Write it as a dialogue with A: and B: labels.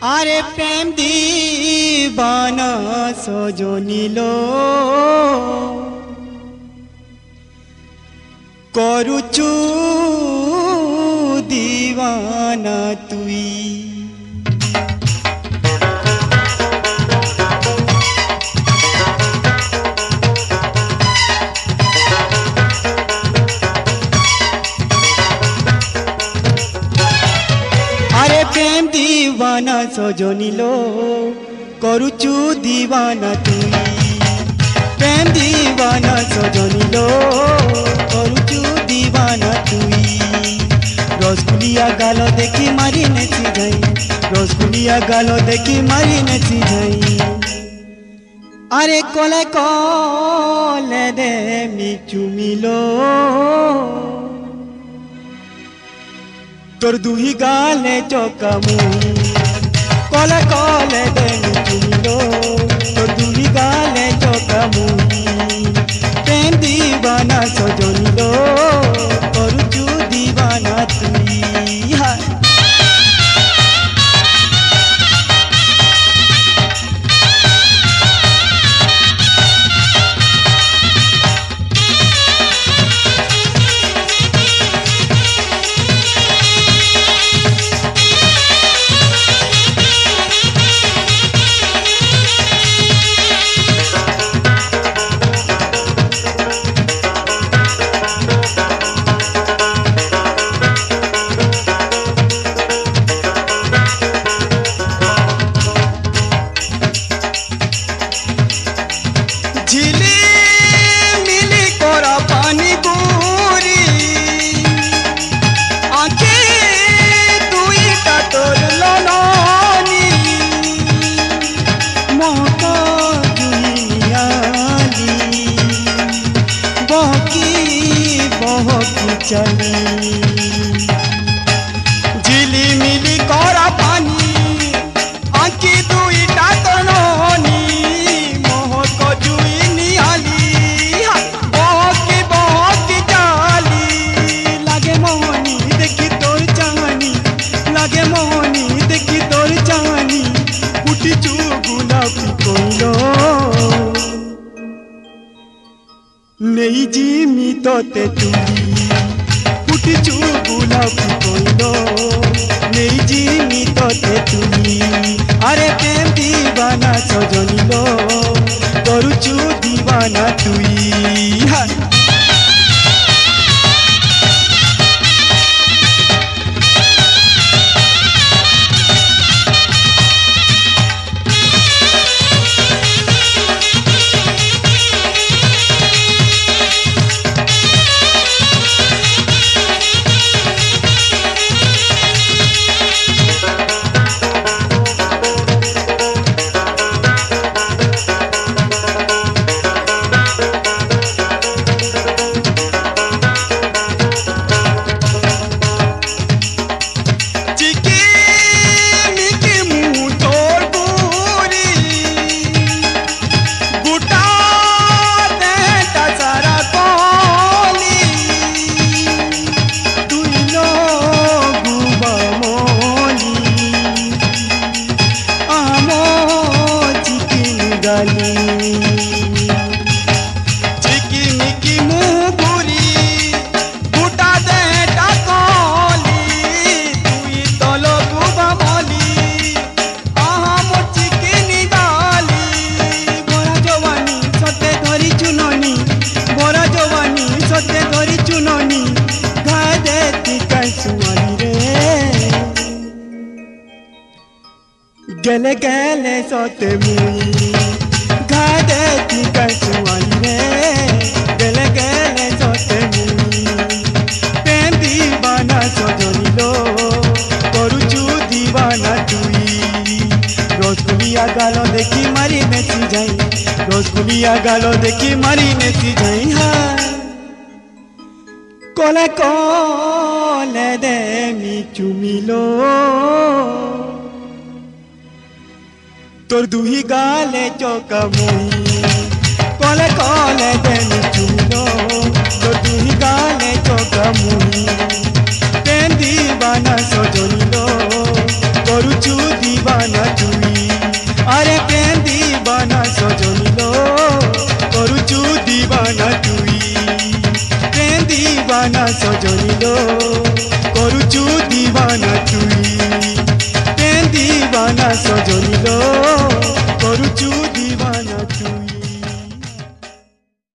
A: আরে প্রেম দিবানা সজনিল করুচু দিবানা তুই আরে প্রেম দিবানা সজনিল করুচু দিবানা তুই প্রেম দিবানা সজনিল করুচু দিবানা তুই রসগুলিয়া গাল দেখি মারি নেছি যাই রসগুলিয়া গাল দেখি মারি নেছি যাই আরে কলে কলে দে মিচুমিল তোর দুই গালে চকামুই কলে কলে দে মিচুমিল তোর দুই গালে চকামুই প্রেম দিবানা সজনিল করুচু দিবানা তুই चली झिलिमिली करा पानी आंखी दुईटा तननी मोहक जुई निहाली बहकी जाली लागे मोहनी देखी तोर चाहनी लागे मोहनी देखी तोर चाहनी उठी चू गुलाबी कोइलो नहीं जिमी तोते तुली उठिचु गुलाबी कोइलो नहीं जिमी तोते तुली अरे प्रेम दीवाना सजनिल करुचु दीवाना तुई चिकिमिकी मुहुरी बुटा दे टाकली तुई तल गुबामली आम चिकिनी गाली बरा जवानी सते धरी चुननी बरा जवानी सते धरी चुननी घा दे तिकासुआनी रे गले गले सते मुई घादे तिकासुआनी रे गले गले सते मुई प्रेम दीवाना सजनिल करुचु दीवाना तुई रसगुलिया गाल देखी मारी नेसी जाई रसगुलिया गाल देखी मारी नेसी जाई कले कले दे मिचुमिल তোর দুই গালে চকামুই কলে কলে দে মিচুমিল তোর দুই গালে চকামুই প্রেম দিবানা সজনিল କରୁଛୁ दीवाना तुई अरे प्रेम दीवाना सजनी लो କରୁଛୁ दीवाना तुई प्रेम दीवाना सजनी लो।